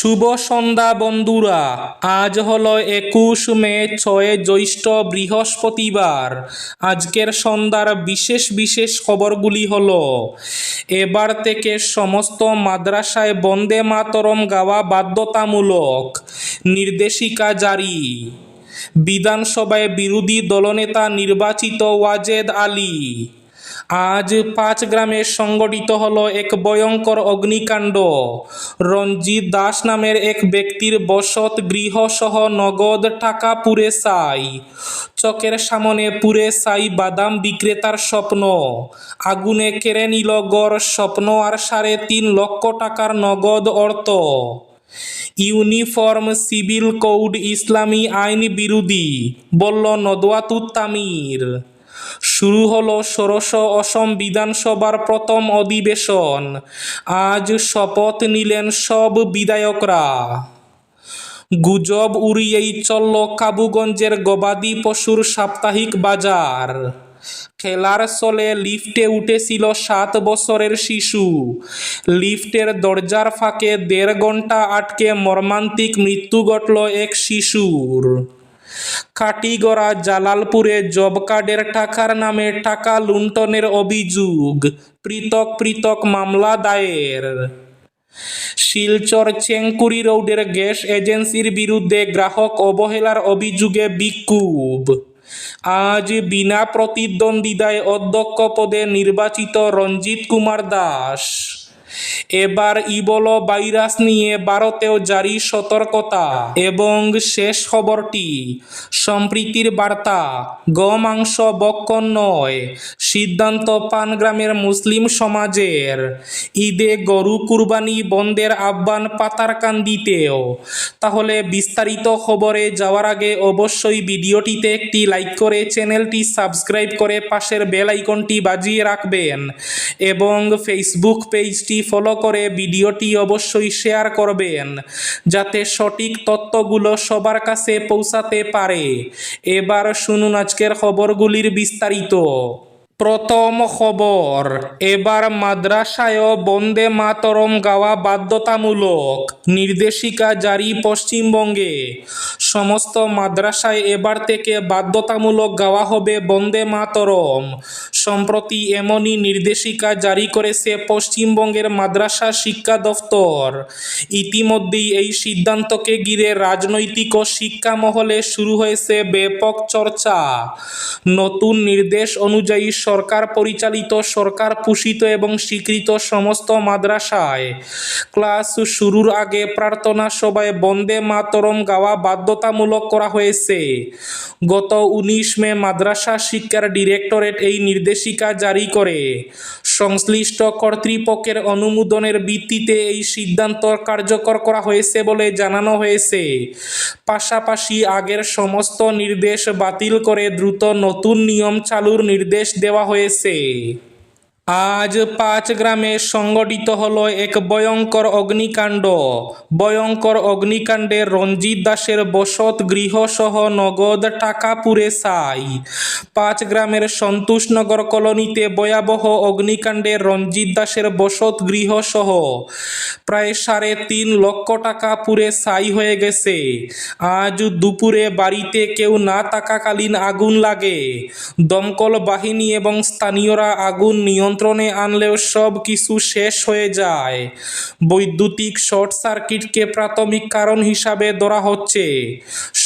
শুভ সন্ধ্যা বন্ধুরা। আজ হলো 21 মে, 6 জ্যৈষ্ঠ, বৃহস্পতিবার। আজকের সন্ধ্যার বিশেষ বিশেষ খবরগুলি হলো: এবার থেকে সমস্ত মাদ্রাসায় বন্দে মাতরম গাওয়া বাধ্যতামূলক, নির্দেশিকা জারি। বিধানসভায় বিরোধী দলনেতা নির্বাচিত ওয়াজেদ আলী। আজ 5 গ্রামে সংঘটিত হলো এক ভয়ঙ্কর অগ্নিকাণ্ড। রঞ্জিত দাস নামের এক ব্যক্তির বসত গৃহ সহ নগদ টাকা পুড়ে ছাই। চোখের সামনে পুড়ে ছাই বাদাম বিক্রেতার স্বপ্ন। আগুনে কেড়ে নিল গড় স্বপ্ন আর 3.5 লক্ষ টাকার নগদ অর্থ। ইউনিফর্ম সিভিল কোড ইসলামী আইন বিরোধী, বলল নদওয়াতুত তামির। শুরু হলো ষোড়শ অসম বিধানসভার প্রথম অধিবেশন। আজ শপথ নিলেন সব বিধায়করা। গুজব উড়িয়েই চলল কাবুগঞ্জের গবাদি পশুর সাপ্তাহিক বাজার। খেলার ছলে লিফটে উঠেছিল 7 বছরের শিশু। লিফটের দরজার ফাঁকে 1.5 ঘন্টা আটকে মর্মান্তিক মৃত্যু ঘটল এক শিশুর। কাটিগড়া জালালপুরে জব কার্ডের টাকার নামে টাকা লুণ্ঠনের অভিযোগ, পৃথক পৃথক মামলা দায়ের। শিলচর চেংকুরি রোডের গ্যাস এজেন্সির বিরুদ্ধে গ্রাহক অবহেলার অভিযোগে বিক্ষোভ। আজ বিনা প্রতিদ্বন্দ্বিতায় অধ্যক্ষ পদে নির্বাচিত রঞ্জিত কুমার দাস। এবার ইবোলা ভাইরাস নিয়ে ভারতেও জারি সতর্কতা। এবং শেষ খবরটি সম্প্রীতির বার্তা, গোমাংস ভক্ষণ নয়, সিদ্ধান্ত 5 গ্রামের মুসলিম সমাজের। ঈদে গরু কুরবানি বন্ধের আহ্বান পাতারকান্দিতেও। তাহলে বিস্তারিত খবরে যাওয়ার আগে অবশ্যই ভিডিওটিতে একটি লাইক করে চ্যানেলটি সাবস্ক্রাইব করে পাশের বেল আইকনটি বাজিয়ে রাখবেন এবং ফেসবুক পেজটি ফলো করে ভিডিওটি অবশ্যই শেয়ার করবেন যাতে সঠিক তথ্যগুলো সবার কাছে পৌঁছাতে পারে। এবার শুনুন আজকের খবরগুলির বিস্তারিত। প্রথম খবর, এবার মাদ্রাসায়ও বন্দে মাতরম গাওয়া বাধ্যতামূলক, নির্দেশিকা জারি পশ্চিমবঙ্গে। সমস্ত মাদ্রাসায় এবার থেকে বাধ্যতামূলক গাওয়া হবে বন্দে মাতরম। সম্প্রতি এমনই নির্দেশিকা জারি করেছে পশ্চিমবঙ্গের মাদ্রাসা শিক্ষা দফতর। ইতিমধ্যেই এই সিদ্ধান্তকে ঘিরে রাজনৈতিক ও শিক্ষা মহলে শুরু হয়েছে ব্যাপক চর্চা। নতুন নির্দেশ অনুযায়ী সরকার পরিচালিত, সরকার পোষিত এবং স্বীকৃত সমস্ত মাদ্রাসায় ক্লাস শুরুর আগে প্রার্থনা সভায় বন্দে মাতরম গাওয়া বাধ্যতামূলক করা হয়েছে। গত 19 মে মাদ্রাসা শিক্ষার ডিরেক্টরেট এই নির্দেশিকা জারি করে। সংশ্লিষ্ট কর্তৃপক্ষের অনুমোদনের ভিত্তিতে এই সিদ্ধান্ত কার্যকর করা হয়েছে বলে জানানো হয়েছে। পাশাপাশি আগের সমস্ত নির্দেশ বাতিল করে দ্রুত নতুন নিয়ম চালুর নির্দেশ দেওয়া হয়েছে। আজ 5 গ্রামে সংঘটিত হলো এক ভয়ঙ্কর অগ্নিকাণ্ড। ভয়ঙ্কর অগ্নিকাণ্ডে রঞ্জিত দাসের বসত গৃহ সহ নগদ টাকা পুড়ে ছাই। 5 গ্রামের সন্তোষনগর কলোনিতে ভয়াবহ অগ্নিকাণ্ডে রঞ্জিত দাসের বসত গৃহ সহ প্রায় 3.5 লক্ষ টাকা পুড়ে ছাই হয়ে গেছে। আজ দুপুরে বাড়িতে কেউ না থাকাকালীন আগুন লাগে। দমকল বাহিনী এবং স্থানীয়রা আগুন নিয়ন্ত্রণে আনলেও সব কিছু শেষ হয়ে যায়। বৈদ্যুতিক শর্ট সার্কিটকে প্রাথমিক কারণ হিসাবে ধরা হচ্ছে।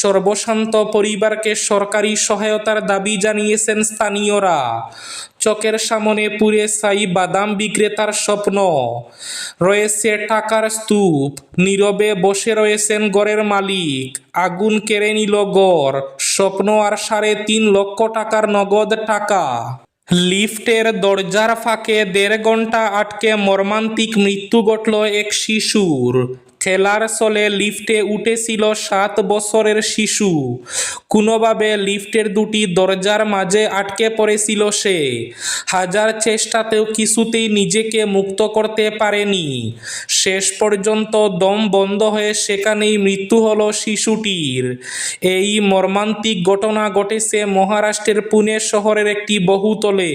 সর্বশান্ত পরিবারকে সরকারি সহায়তার দাবি জানিয়েছেন স্থানীয়রা। চোখের সামনে পুড়ে ছাই বাদাম বিক্রেতার স্বপ্ন। রয়েছে টাকার স্তূপ, নীরবে বসে রয়েছেন ঘরের মালিক। আগুন কেড়ে নিল গড় স্বপ্ন আর 3.5 লক্ষ টাকার নগদ টাকা। লিফটের দরজার ফাঁকে 1.5 ঘন্টা আটকে মর্মান্তিক মৃত্যু ঘটল এক শিশুর। খেলার ছলে লিফটে উঠেছিল 7 বছরের শিশু। কোনোভাবে লিফটের 2টি দরজার মাঝে আটকে পড়েছিল সে। হাজার চেষ্টাতেও কিছুতেই নিজেকে মুক্ত করতে পারেনি। শেষ পর্যন্ত দম বন্ধ হয়ে সেখানেই মৃত্যু হলো শিশুটির। এই মর্মান্তিক ঘটনা ঘটেছে মহারাষ্ট্রের পুনে শহরের একটি বহুতলে।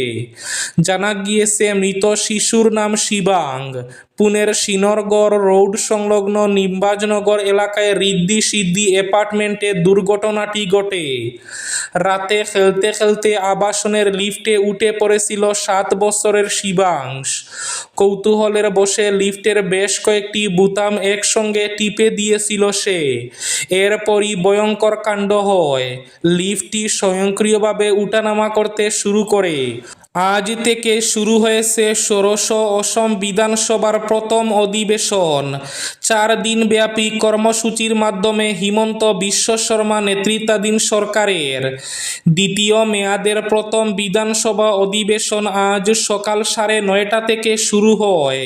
জানা গিয়েছে মৃত শিশুর নাম শিবাঙ্গ। পুনের শ্রীনগর রোড সংলগ্ন নিম্বাজনগর এলাকায় রিদ্ধি সিদ্ধি অ্যাপার্টমেন্টে দুর্ঘটনাটি ঘটে। রাতে খেলতে খেলতে আবাসনের লিফটে উঠে পড়েছিল 7 বছরের শিবাংশ। কৌতূহলের বশে লিফটের বেশ কয়েকটি বোতাম একসঙ্গে টিপে দিয়েছিল সে। এরপরই ভয়ঙ্কর কাণ্ড হয়, লিফটটি স্বয়ংক্রিয়ভাবে উঠানামা করতে শুরু করে। আজ থেকে শুরু হয়েছে ষোড়শ অসম বিধানসভার প্রথম অধিবেশন। 4 দিনব্যাপী কর্মসূচির মাধ্যমে হিমন্ত বিশ্ব শর্মা নেতৃত্বাধীন সরকারের দ্বিতীয় মেয়াদের প্রথম বিধানসভা অধিবেশন আজ সকাল 9:30 থেকে শুরু হয়।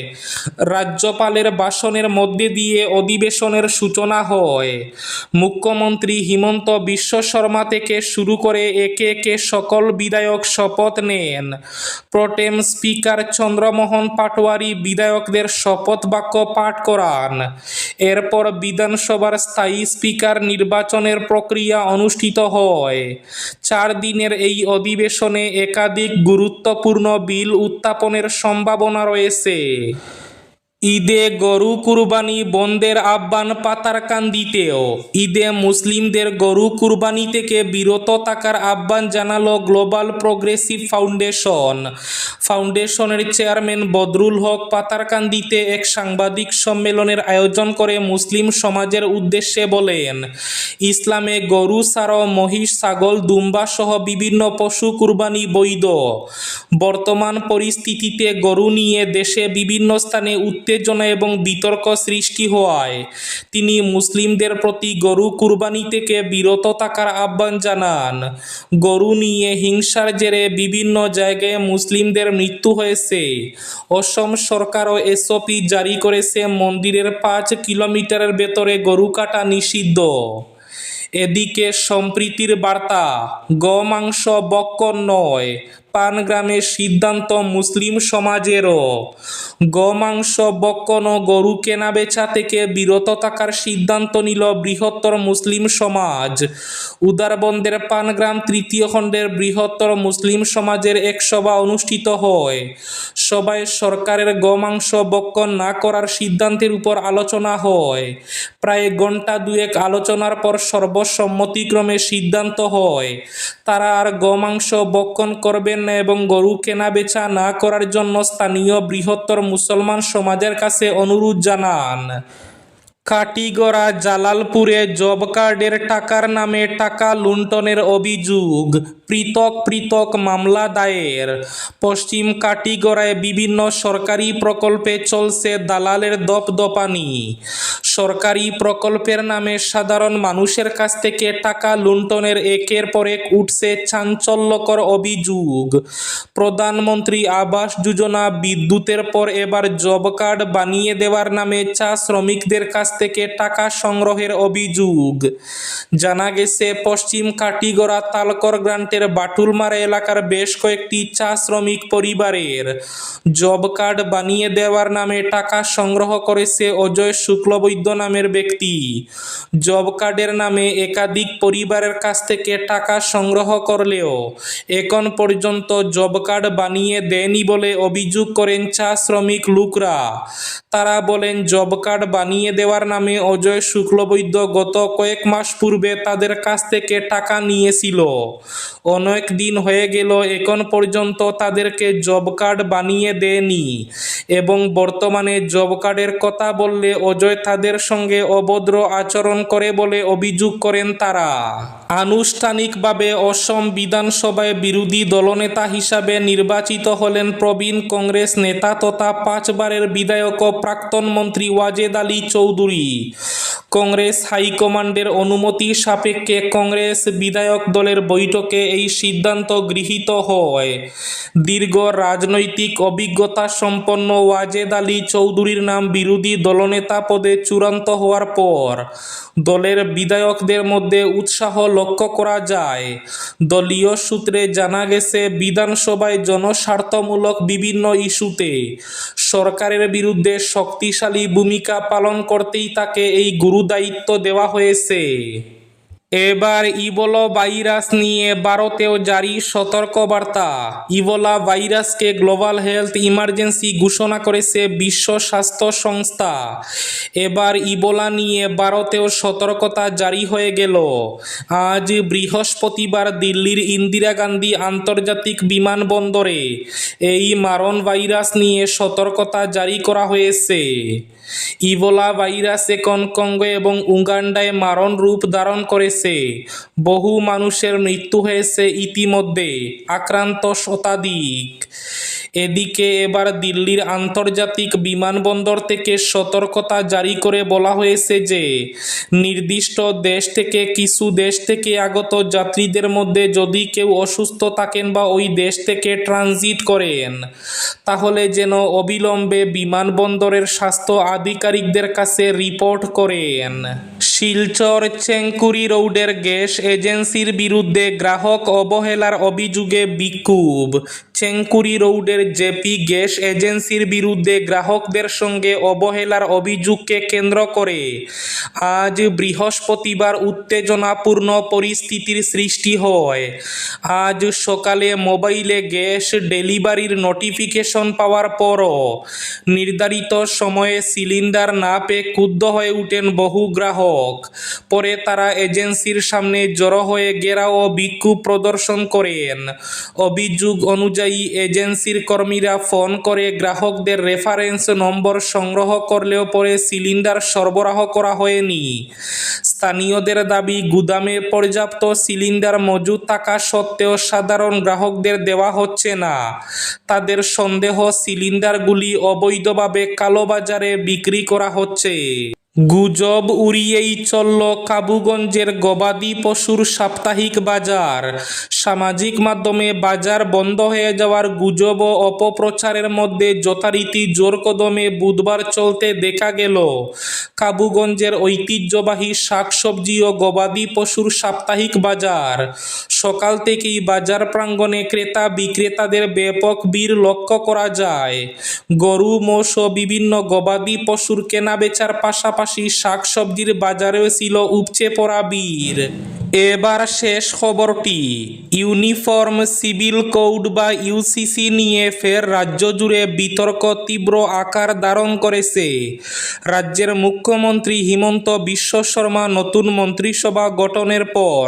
রাজ্যপালের ভাষণের মধ্যে দিয়ে অধিবেশনের সূচনা হয়। মুখ্যমন্ত্রী হিমন্ত বিশ্ব শর্মা থেকে শুরু করে একে একে সকল বিধায়ক শপথ নেন। প্রোটেম স্পিকার চন্দ্রমোহন পাটোয়ারি বিধায়কদের শপথ বাক্য পাঠ করান। এরপর বিধানসভার স্থায়ী স্পিকার নির্বাচনের প্রক্রিয়া অনুষ্ঠিত হয়। 4 দিনের এই অধিবেশনে একাধিক গুরুত্বপূর্ণ বিল উত্থাপনের সম্ভাবনা রয়েছে। ঈদে গরু কুরবানি বন্ধের আহ্বান পাতারকান্দিতেও। ঈদে মুসলিমদের গরু কুরবানি থেকে বিরত থাকার আহ্বান জানালো গ্লোবাল প্রগ্রেসিভ ফাউন্ডেশন। ফাউন্ডেশনের চেয়ারম্যান বদরুল হক পাতারকান্দিতে এক সাংবাদিক সম্মেলনের আয়োজন করে মুসলিম সমাজের উদ্দেশ্যে বলেন, ইসলামে গরু ছাড়াও মহিষ, ছাগল, দুম্বা সহ বিভিন্ন পশু কুরবানি বৈধ। বর্তমান পরিস্থিতিতে গরু নিয়ে দেশে বিভিন্ন স্থানে উত্তেজনা এবং বিতর্ক সৃষ্টি হওয়ায় তিনি মুসলিমদের প্রতি গরু কুরবানি থেকে বিরত থাকার আহ্বান জানান। গরু নিয়ে হিংসার জেরে বিভিন্ন জায়গায় মুসলিমদের মৃত্যু হয়েছে। অসম সরকারও এসওপি জারি করেছে, মন্দিরের 5 কিলোমিটারের ভেতরে গরু কাটা নিষিদ্ধ। এদিকে সম্প্রীতির বার্তা, গোমাংস ভক্ষণ নয়, পানগ্রামের সিদ্ধান্ত মুসলিম সমাজেরও। গোমাংস ভক্ষণ ও গরু কেনাবেচা থেকে বিরত থাকার সিদ্ধান্ত নিল বৃহত্তর মুসলিম সমাজ। উদারবন্দের পানগ্রাম তৃতীয় খণ্ডের বৃহত্তর মুসলিম সমাজের এক সভা অনুষ্ঠিত হয়। সভায় সরকারের গোমাংস ভক্ষণ না করার সিদ্ধান্তের উপর আলোচনা হয়। প্রায় ঘণ্টা দুয়েক আলোচনার পর সর্বসম্মতিক্রমে সিদ্ধান্ত হয় তারা আর গোমাংস ভক্ষণ করবেন না এবং গরু কেনাবেচা না করার জন্য স্থানীয় বৃহত্তর মুসলমান সমাজের কাছে অনুরোধ জানান। কাটিগড়া জালালপুরে জব কার্ডের টাকার নামে টাকা লুণ্ঠনের অভিযোগ, পৃথক পৃথক মামলা দায়ের। পশ্চিম কাটিগড়ায় বিভিন্ন সরকারি প্রকল্পে চলছে দালালের দপদপানি। সরকারি প্রকল্পের নামে সাধারণ মানুষের কাছ থেকে টাকা লুণ্ঠনের একের পর এক উঠছে চাঞ্চল্যকর অভিযোগ। প্রধানমন্ত্রী আবাস যোজনা, বিদ্যুতের পর এবার জব কার্ড বানিয়ে দেওয়ার নামে চা শ্রমিকদের কাছ থেকে টাকা সংগ্রহের অভিযোগ। জানা গেছে, পশ্চিম কাটিগড়া তালকর গ্রান্টের বাটুলমারা এলাকার বেশ কয়েকটি চা শ্রমিক পরিবারের জব কার্ড বানিয়ে দেওয়ার নামে টাকা সংগ্রহ করেছে অজয় শুক্লবৈদ্য নামের ব্যক্তি। জব কার্ডের নামে একাধিক পরিবারের কাছ থেকে টাকা সংগ্রহ করলেও এখন পর্যন্ত জব কার্ড বানিয়ে দেয়নি বলে অভিযোগ করেন চা শ্রমিক লোকরা। তারা বলেন, জব কার্ড বানিয়ে দেওয়ার নামে অজয় শুক্লবৈদ্য গত কয়েক মাস পূর্বে তাদের কাছ থেকে টাকা নিয়েছিল। অনেক দিন হয়ে গেল, এখন পর্যন্ত তাদেরকে জব কার্ড বানিয়ে দেয়নি এবং বর্তমানে জব কার্ডের কথা বললে অজয় তাদের সঙ্গে অভদ্র আচরণ করে বলে অভিযোগ করেন তারা। আনুষ্ঠানিকভাবে অসম বিধানসভায় বিরোধী দলনেতা হিসাবে নির্বাচিত হলেন প্রবীণ কংগ্রেস নেতা তথা 5 বারের বিধায়ক ও প্রাক্তন মন্ত্রী ওয়াজেদ আলী চৌধুরী। কংগ্রেস হাইকমান্ডের অনুমতি সাপেক্ষে কংগ্রেস বিধায়ক দলের বৈঠকে এই সিদ্ধান্ত গৃহীত হয়। দীর্ঘ রাজনৈতিক অভিজ্ঞতা সম্পন্ন ওয়াজেদ আলী চৌধুরীর নাম বিরোধী দলনেতা পদে চূড়ান্ত হওয়ার পর দলের বিধায়কদের মধ্যে উৎসাহ লক্ষ্য করা যায়। দলীয় সূত্রে জানা গেছে, বিধানসভায় জনস্বার্থমূলক বিভিন্ন ইস্যুতে সরকারের বিরুদ্ধে শক্তিশালী ভূমিকা পালন করতেই তাকে এই গুরুদায়িত্ব দেওয়া হয়েছে। এবার ইবোলা ভাইরাস নিয়ে ভারতেও জারি সতর্কবার্তা। ইবোলা ভাইরাসকে গ্লোবাল হেলথ ইমার্জেন্সি ঘোষণা করেছে বিশ্ব স্বাস্থ্য সংস্থা। এবার ইবোলা নিয়ে ভারতেও সতর্কতা জারি হয়ে গেল। আজ বৃহস্পতিবার দিল্লির ইন্দিরা গান্ধী আন্তর্জাতিক বিমানবন্দরে এই মারণ ভাইরাস নিয়ে সতর্কতা জারি করা হয়েছে। ইবোলা ভাইরাস এখন কঙ্গো এবং উগান্ডায় মারণ রূপ ধারণ করেছে। বহু মানুষের মৃত্যু হয়েছে ইতিমধ্যে, আক্রান্ত শতাধিক। এদিকে এবার দিল্লির আন্তর্জাতিক বিমানবন্দর থেকে সতর্কতা জারি করে বলা হয়েছে যে নির্দিষ্ট দেশ থেকে কিছু দেশ থেকে আগত যাত্রীদের মধ্যে যদি কেউ অসুস্থ থাকেন বা ওই দেশ থেকে ট্রানজিট করেন, তাহলে যেন অবিলম্বে বিমানবন্দরের স্বাস্থ্য আধিকারিকদের কাছে রিপোর্ট করেন। শিলচর চেংকুরি রোডের গ্যাস এজেন্সির বিরুদ্ধে গ্রাহক অবহেলার অভিযোগে বিক্ষোভ। চেংকুরি রোডের জেপি গ্যাস এজেন্সির বিরুদ্ধে গ্রাহকদের সঙ্গে অবহেলার অভিযোগকে কেন্দ্র করে আজ বৃহস্পতিবার উত্তেজনাপূর্ণ পরিস্থিতির সৃষ্টি হয়। আজ সকালে মোবাইলে গ্যাস ডেলিভারির নোটিফিকেশন পাওয়ার পরও নির্ধারিত সময়ে সিলিন্ডার না পেয়ে ক্ষুব্ধ হয়ে ওঠেন বহু গ্রাহক। পরে তারা এজেন্সির সামনে জড়ো হয়ে ঘেরাও ও বিক্ষোভ প্রদর্শন করেন। অভিযোগ অনুযায়ী এজেন্সির কর্মীরা ফোন করে গ্রাহকদের রেফারেন্স নম্বর সংগ্রহ করলেও পরে সিলিন্ডার সরবরাহ করা হয়নি। স্থানীয়দের দাবি, গুদামে পর্যাপ্ত সিলিন্ডার মজুদ থাকা সত্ত্বেও সাধারণ গ্রাহকদের দেওয়া হচ্ছে না। তাদের সন্দেহ, সিলিন্ডারগুলি অবৈধভাবে কালোবাজারে বিক্রি করা হচ্ছে। গুজব উড়িয়েই চলল কাবুগঞ্জের গবাদি পশুর সাপ্তাহিক বাজার। সামাজিক মাধ্যমে বাজার বন্ধ হয়ে যাওয়ার গুজব ও অপপ্রচারের মধ্যে যথারীতি জোরকদমে বুধবার চলতে দেখা গেল কাবুগঞ্জের ঐতিহ্যবাহী শাকসবজি ও গবাদি পশুর সাপ্তাহিক বাজার। সকাল থেকেই বাজার প্রাঙ্গণে ক্রেতা বিক্রেতাদের ব্যাপক ভিড় লক্ষ্য করা যায়। গরু, মোষ ও বিভিন্ন গবাদি পশুর কেনাবেচার পাশাপাশি শাকসবজির বাজারেও ছিল উপচে পড়া ভিড়। এবার শেষ খবরটি। ইউনিফর্ম সিভিল কোড বা ইউসিসি নিয়ে ফের রাজ্য জুড়ে বিতর্ক তীব্র আকার ধারণ করেছে। রাজ্যের মুখ্যমন্ত্রী হিমন্ত বিশ্ব শর্মা নতুন মন্ত্রিসভা গঠনের পর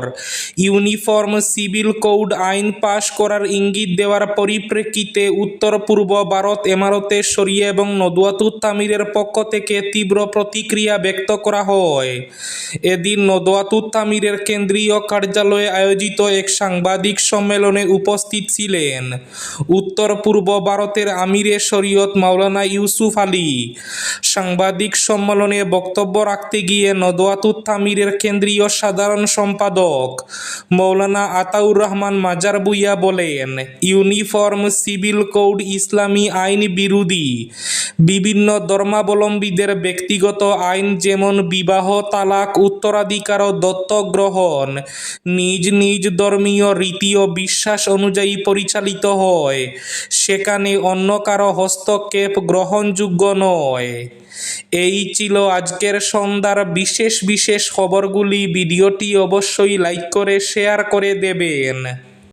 ইউনিফর্ম সিভিল কোড আইন পাশ করার ইঙ্গিত দেওয়ার পরিপ্রেক্ষিতে উত্তর পূর্ব ভারত এমারতে শরিয়া এবং নদওয়াতুত তামিরের পক্ষ থেকে তীব্র প্রতিক্রিয়া ব্যক্ত করা হয়। এদিন নদওয়াতুত তামিরের কেন্দ্রীয় কার্যালয়ে আয়োজিত এক সাংবাদিক সম্মেলনে উপস্থিত ছিলেন উত্তর পূর্ব ভারতের আমিরে শরীয়ত মাওলানা ইউসুফ আলী। সাংবাদিক সম্মেলনে বক্তব্য রাখতে গিয়ে নদওয়াতুত তামিরের কেন্দ্রীয় সাধারণ সম্পাদক মৌলানা আতাউর রহমান মাজার ভুইয়া বলেন, ইউনিফর্ম সিভিল কোড ইসলামী আইন বিরোধী। বিভিন্ন ধর্মাবলম্বীদের ব্যক্তিগত আইন যেমন বিবাহ, তালাক, উত্তরাধিকার ও দত্তক গ্রহণ নিজ নিজ ধর্মীয় রীতি ও বিশ্বাস অনুযায়ী পরিচালিত হয়, সেখানে অন্য কারো হস্তক্ষেপ গ্রহণযোগ্য নয়। এই ছিল আজকের সন্ধ্যার বিশেষ খবরগুলি। ভিডিওটি অবশ্যই লাইক করে শেয়ার করে দেবেন।